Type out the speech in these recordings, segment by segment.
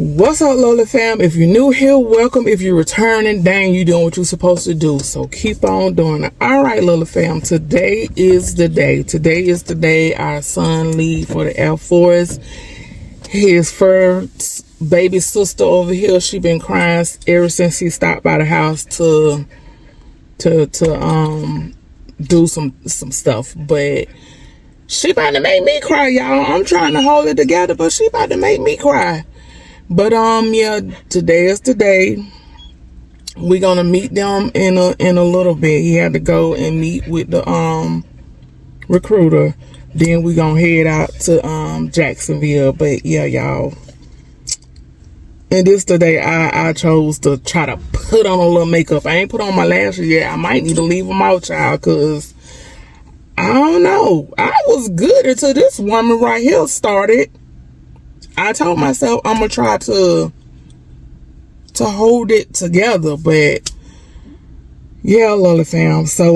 What's up, Lola fam? If you're new here, welcome. If you're returning, dang, you doing what you're supposed to do. So keep on doing it. All right, Lola fam. Today is the day. Today is the day our son leave for the Air Force. His first baby sister over here, she been crying ever since he stopped by the house to do some stuff. But she about to make me cry, y'all. I'm trying to hold it together, but she about to make me cry. But yeah, today is the day. We're gonna meet them in a little bit. He had to go and meet with the recruiter. Then we gonna head out to Jacksonville. But yeah, y'all. And this today I chose to try to put on a little makeup. I ain't put on my lashes yet. I might need to leave them out, child, cause I don't know. I was good until this woman right here started. I told myself I'm gonna try to hold it together, but yeah, Lola fam. So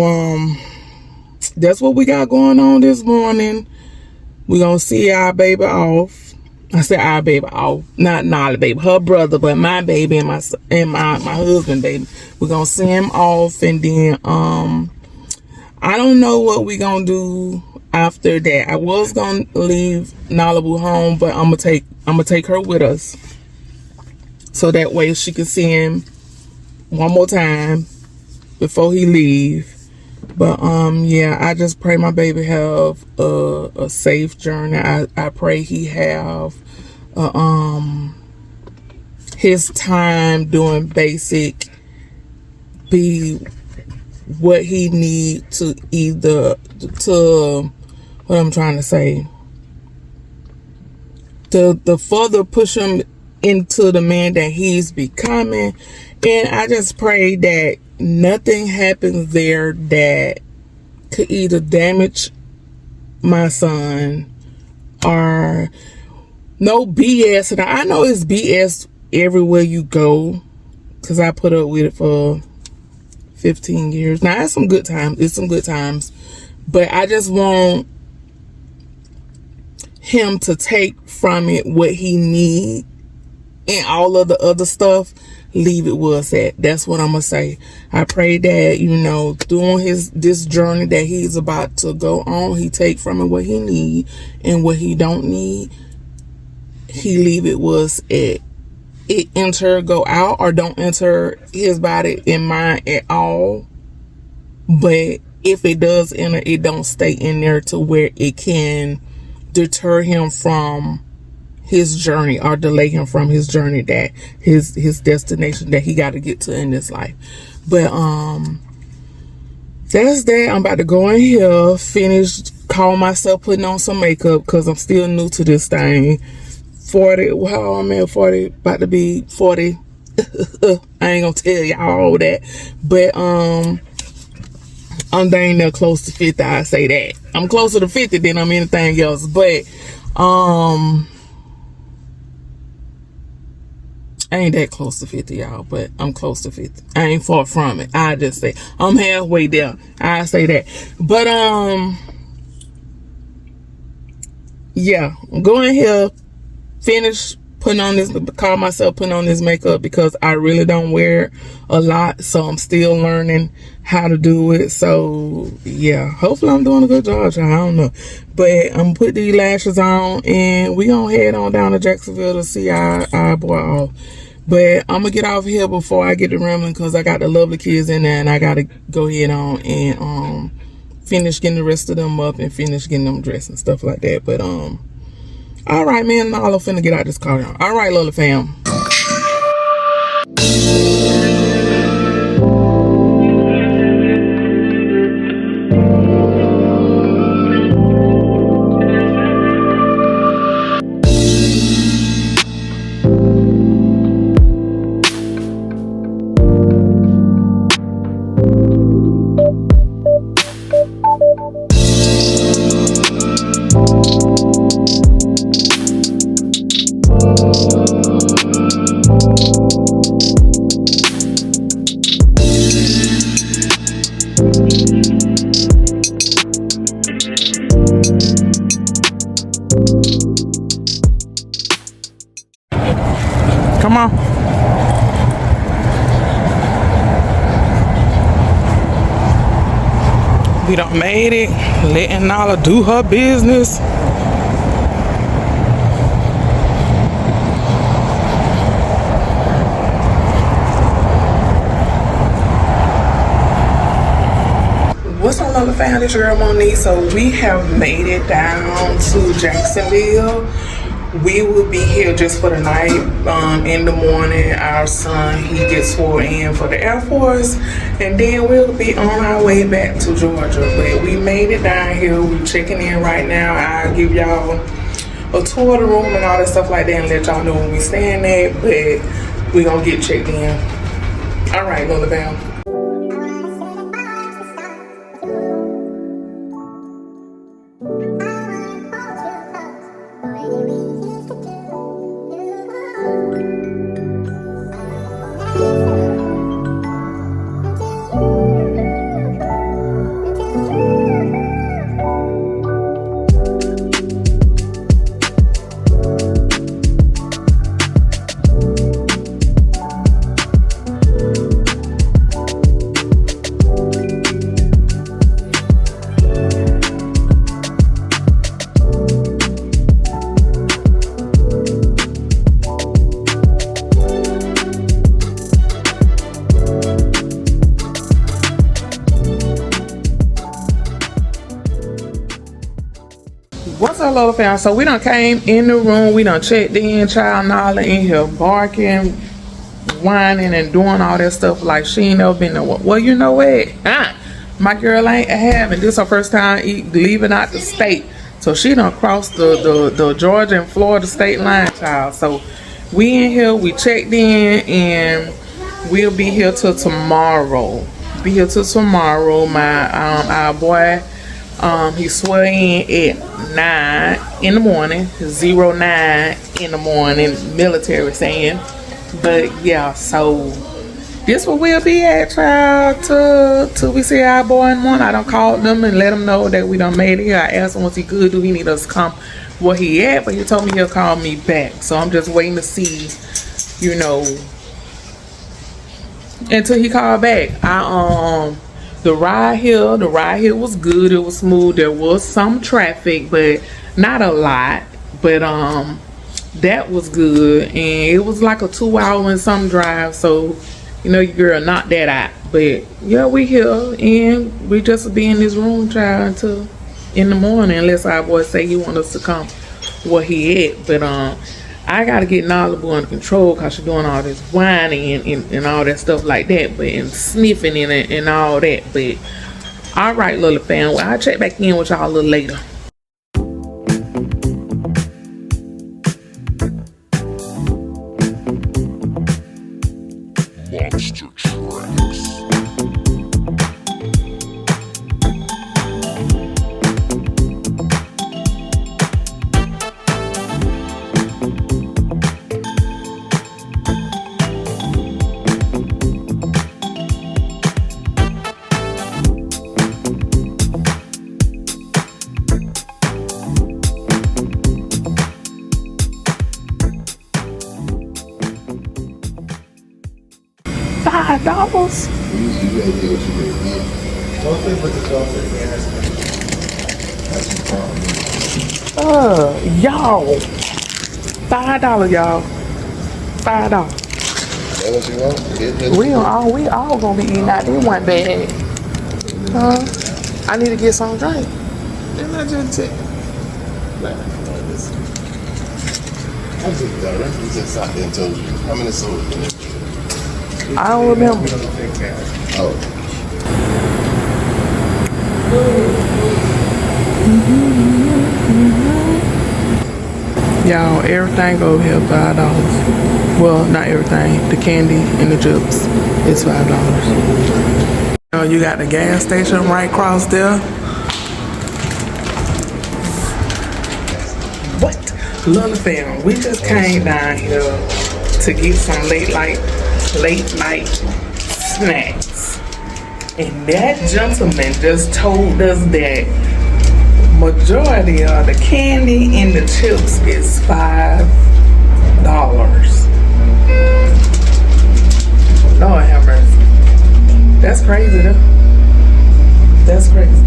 that's what we got going on this morning. We gonna see our baby off. I said our baby off, not Nolly baby, her brother, but my baby and my husband baby. We're gonna see him off, and then I don't know what we gonna do after that. I was gonna leave Nollywood home, but I'm gonna take her with us, so that way she can see him one more time before he leave. But yeah, I just pray my baby have a safe journey. I pray he have his time doing basic be what he need to what I'm trying to say, to further push him into the man that he's becoming. And I just pray that nothing happens there that could either damage my son or no BS. And I know it's BS everywhere you go, because I put up with it for 15 years. Now, it's some good times. It's some good times. But I just want him to take from it what he need, and all of the other stuff, leave it where it's at. That's what I'm gonna say. I pray that, you know, during this journey that he's about to go on, he take from it what he need, and what he don't need, he leave it where it's at. It enter, go out, or don't enter his body and mind at all. But if it does enter, it don't stay in there to where it can deter him from his journey or delay him from his journey, that his destination that he got to get to in this life. But that's that. I'm about to go in here, call myself putting on some makeup, because I'm still new to this thing. 40, well, I'm at 40, about to be 40. I ain't gonna tell y'all all that, but I'm dang near close to 50. I say that I'm closer to 50 than I'm anything else. But I ain't that close to 50, y'all, but I'm close to 50. I ain't far from it. I just say I'm halfway there. I say that. But yeah, I'm going here, finish putting on this, call myself putting on this makeup, because I really don't wear it a lot, so I'm still learning how to do it. So yeah, hopefully I'm doing a good job, y'all. I don't know, but I'm gonna put these lashes on, and we gonna head on down to Jacksonville to see our boy off. But I'm gonna get off here before I get to rambling, because I got the lovely kids in there, and I gotta go ahead on and finish getting the rest of them up and finish getting them dressed and stuff like that. But all right, man, Lola finna get out this car now. All right, Lola fam. Come on. We done made it. Letting Nala do her business. What's on, Lola family? It's your girl Monique. So we have made it down to Jacksonville. We will be here just for the night. In the morning, our son, he gets sworn in for the Air Force, and then we'll be on our way back to Georgia. But we made it down here. We're checking in right now. I'll give y'all a tour of the room and all that stuff like that and let y'all know when we staying there. But we gonna get checked in. All right, Lola fam. What's up, Lola fam? So we done came in the room. We done checked in. Child Nala in here barking, whining, and doing all that stuff like she ain't never been there. Well, you know what? My girl ain't having this her first time leaving out the state. So she done crossed the Georgia and Florida state line, child. So we in here. We checked in, and we'll be here till tomorrow. Be here till tomorrow. Our boy. He swore in at 9 in the morning, 09 in the morning, military saying. But yeah, so this where we'll be at, child, till we see our boy in the morning. I done called them and let him know that we done made it here. I asked him once he good, do he need us to come where he at, but he told me he'll call me back. So I'm just waiting to see, you know, until he called back. The ride here was good. It was smooth. There was some traffic, but not a lot. But that was good, and it was like a 2-hour and some drive. So, you know, your girl knocked that out. But yeah, we here, and we just be in this room, child, until in the morning, unless our boy say he want us to come where he at. But I gotta get Nala under control because she's doing all this whining and all that stuff like that, but and sniffing and all that. But all right, Lola fam, well, I'll check back in with y'all a little later. Monster Tracks. $5? Y'all. $5, y'all. $5. We all gonna be eating out this one bag. I need to get some drink. Didn't I just take? We just sat there and told you how many sodas. I don't remember. Oh. Y'all, everything over here $5. Well, not everything. The candy and the chips is $5. You got the gas station right across there. What? Lola fam, we just came down here to get some late night snacks. And that gentleman just told us that majority of the candy and the chips is $5. Lord have mercy. That's crazy though. That's crazy.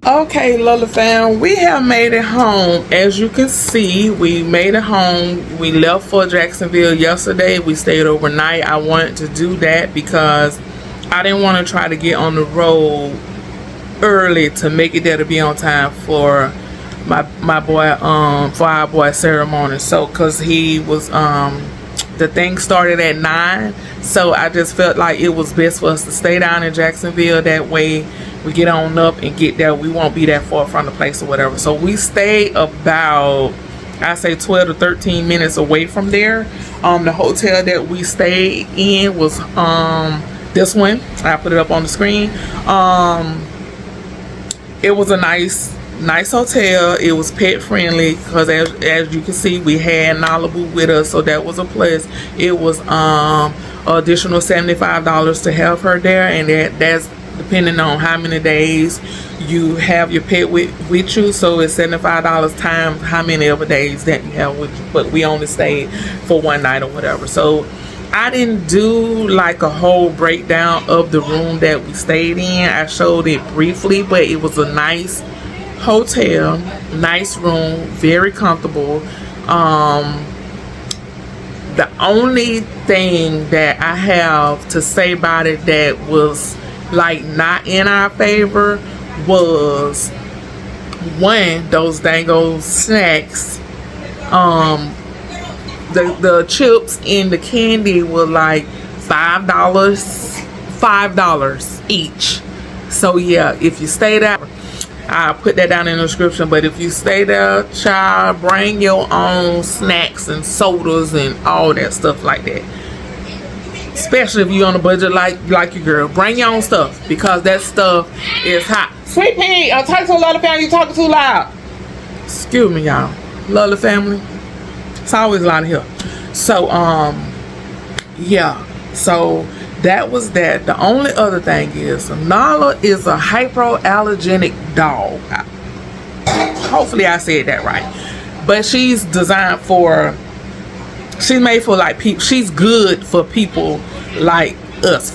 Okay, Lola fam, we have made it home. As you can see, we made it home. We left for Jacksonville yesterday. We stayed overnight. I wanted to do that because I didn't want to try to get on the road early to make it there to be on time for my boy, for our boy ceremony. So, cause he was, the thing started at 9, so I just felt like it was best for us to stay down in Jacksonville. That way we get on up and get there. We won't be that far from the place or whatever. So we stayed about, I say 12 to 13 minutes away from there. The hotel that we stayed in was this one. I put it up on the screen. It was a nice hotel. It was pet friendly because as you can see, we had Malibu with us, so that was a plus. It was additional $75 to have her there, and that's depending on how many days you have your pet with you. So it's $75 times how many other days that you have with you, but we only stayed for one night or whatever. So I didn't do like a whole breakdown of the room that we stayed in. I showed it briefly, but it was a nice hotel, nice room, very comfortable. The only thing that I have to say about it that was like not in our favor was one, those dango snacks. The chips and the candy were like $5 each. So yeah, if you stay there, I'll put that down in the description. But if you stay there, child, bring your own snacks and sodas and all that stuff like that. Especially if you're on a budget like your girl, bring your own stuff because that stuff is hot. Sweet Pea, I'm talking to a Lola family. You talking too loud. Excuse me, y'all. Lola family. It's always loud here. So yeah. So that was that. The only other thing is Nala is a hypoallergenic dog. Hopefully I said that right. But she's designed for, she's made for like people. She's good for people like us, a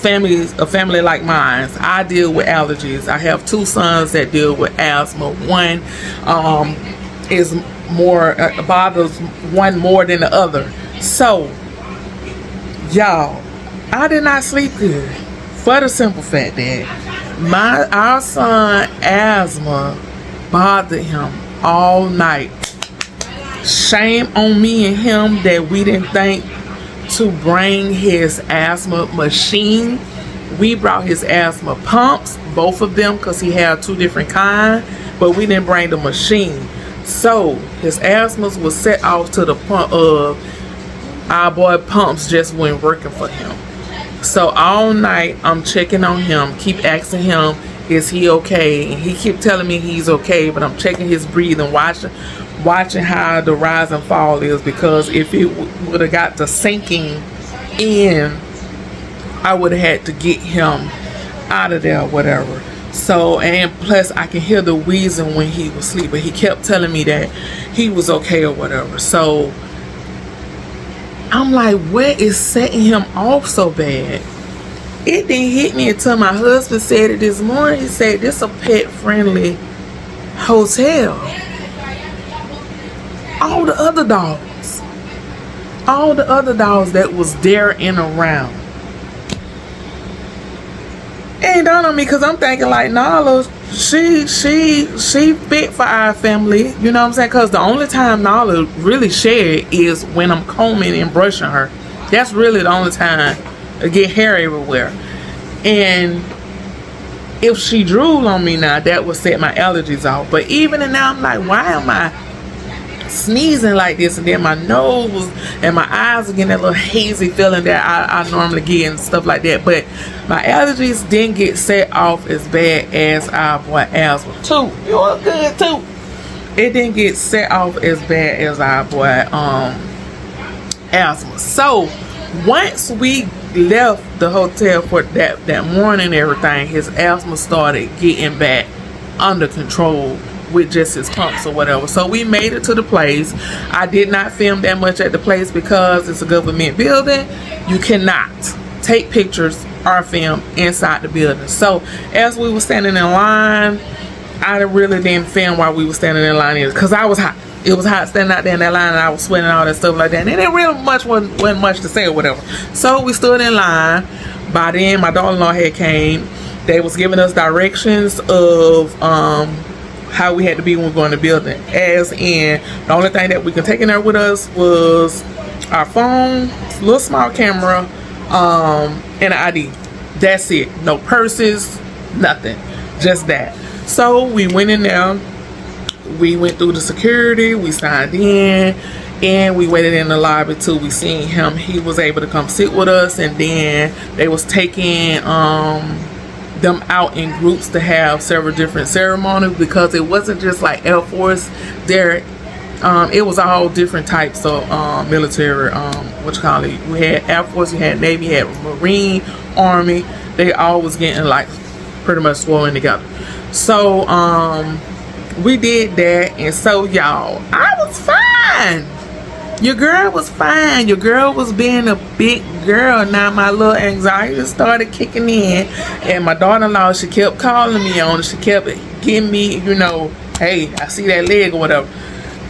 family like mine. I deal with allergies. I have 2 sons that deal with asthma. One is more bothers one more than the other. So y'all, I did not sleep good for the simple fact that our son asthma bothered him all night. Shame on me and him that we didn't think to bring his asthma machine. We brought his asthma pumps, both of them, because he had 2 different kinds, but we didn't bring the machine. So his asthmas was set off to the point of our boy pumps just weren't working for him. So all night I'm checking on him, keep asking him, is he okay? And he keep telling me he's okay, but I'm checking his breathing, watching how the rise and fall is, because if it would have got to sinking in, I would have had to get him out of there or whatever. So, and plus I can hear the wheezing when he was asleep, but he kept telling me that he was okay or whatever. So I'm like, what is setting him off so bad? It didn't hit me until my husband said it this morning. He said, this a pet friendly hotel. All the other dogs that was there and around, ain't done on me, because I'm thinking like, Nala, she fit for our family, you know what I'm saying? Because the only time Nala really shared is when I'm combing and brushing her. That's really the only time I get hair everywhere. And if she drool on me now, that would set my allergies off. But even now, I'm like, why am I sneezing like this? And then my nose and my eyes are getting that little hazy feeling that I normally get and stuff like that. But my allergies didn't get set off as bad as our boy asthma too. You look good too. It didn't get set off as bad as our boy asthma. So once we left the hotel for that morning and everything, his asthma started getting back under control with just his pumps or whatever. So we made it to the place. I did not film that much at the place because it's a government building. You cannot take pictures or film inside the building. So as we were standing in line, I really didn't film while we were standing in line because I was hot. It was hot standing out there in that line, and I was sweating and all that stuff like that. And it really wasn't much to say or whatever. So we stood in line. By then, my daughter-in-law had came. They was giving us directions of how we had to be when we go in the building. As in, the only thing that we could take in there with us was our phone, little small camera, and an ID. That's it. No purses, nothing. Just that. So we went in there. We went through the security. We signed in. And we waited in the lobby till we seen him. He was able to come sit with us. And then they was taking them out in groups to have several different ceremonies, because it wasn't just like Air Force there. It was all different types of military, we had Air Force, we had Navy, we had Marine, Army. They all was getting like pretty much sworn together. So we did that. And so y'all, I was fine. Your girl was fine. Your girl was being a big girl. Now my little anxiety started kicking in, and my daughter-in-law, she kept calling me on it. She kept giving me, hey, I see that leg or whatever,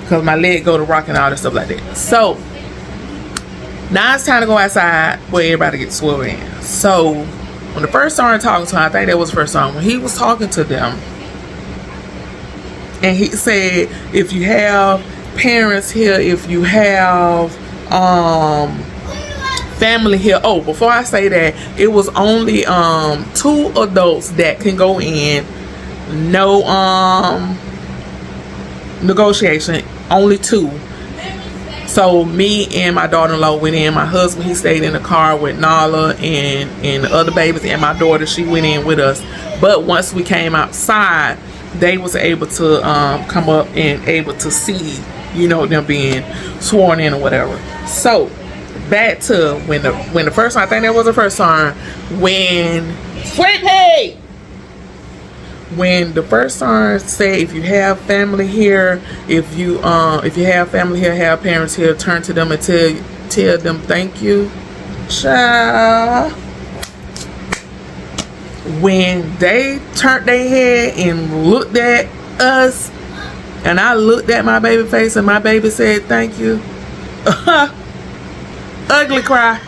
because my leg go to rock and all that stuff like that. So now it's time to go outside where everybody gets swole in. So when the first started talking to him, I think that was the first time when he was talking to them, and he said, if you have parents here, if you have family here. Oh, before I say that, it was only 2 adults that can go in. No negotiation. Only 2. So me and my daughter-in-law went in. My husband, he stayed in the car with Nala and the other babies, and my daughter, she went in with us. But once we came outside, they was able to come up and able to see, them being sworn in or whatever. So back to when the first time, I think that was the first time when when the first time said, if you have family here, if you have family here, have parents here, turn to them and tell them thank you. Child. When they turned their head and looked at us, and I looked at my baby face, and my baby said thank you. Ugly cry.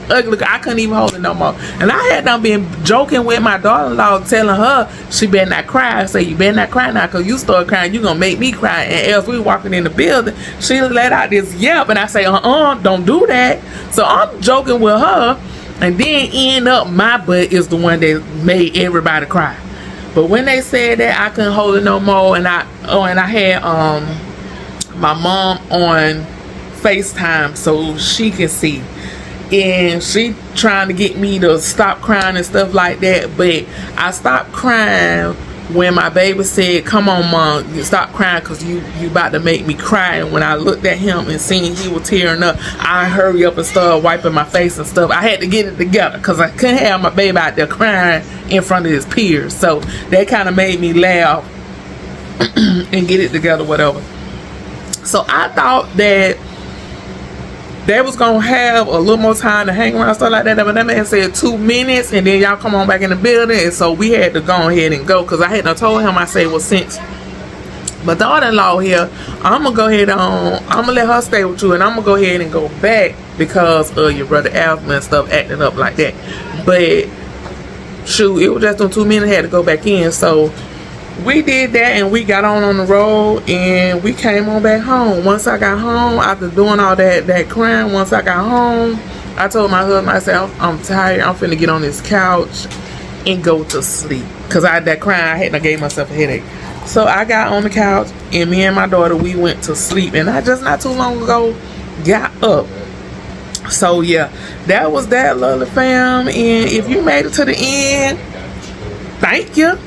Ugly cry. I couldn't even hold it no more. And I had done been joking with my daughter-in-law, telling her she better not cry. I say, you better not cry now, because you start crying, you gonna make me cry. And as we walking in the building, she let out this yelp, and I say, don't do that. So I'm joking with her, and then end up my butt is the one that made everybody cry. But when they said that, I couldn't hold it no more. And I had my mom on FaceTime so she can see, and she trying to get me to stop crying and stuff like that. But I stopped crying when my baby said, "Come on, Mom, you stop crying because you about to make me cry." And when I looked at him and seen he was tearing up, I hurry up and started wiping my face and stuff. I had to get it together because I couldn't have my baby out there crying in front of his peers. So that kind of made me laugh and get it together, whatever. So I thought that they was gonna have a little more time to hang around, stuff like that, but that man said 2 minutes and then y'all come on back in the building. And so we had to go ahead and go, because I had told him, I said, well, since my daughter-in-law here, I'm gonna go ahead on, I'm gonna let her stay with you, and I'm gonna go ahead and go back because of your brother asthma and stuff acting up like that. But shoot, it was just on 2 minutes, I had to go back in. So we did that and we got on the road and we came on back home. Once I got home, after doing all that crying, once I got home, I told my husband, I said, I'm tired, I'm finna get on this couch and go to sleep, because I had that crying, I gave myself a headache. So I got on the couch and me and my daughter, we went to sleep, and I just not too long ago got up. So yeah, that was that, lovely fam. And if you made it to the end, thank you.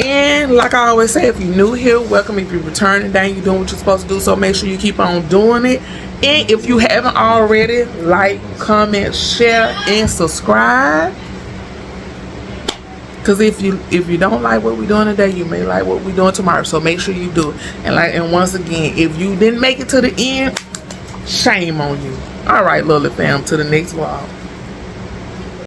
And like I always say, if you're new here, welcome. If you're returning, dang, you're doing what you're supposed to do, so make sure you keep on doing it. And if you haven't already, like, comment, share, and subscribe. Because if you don't like what we're doing today, you may like what we're doing tomorrow. So make sure you do it. And once again, if you didn't make it to the end, shame on you. All right, lovely fam, to the next vlog.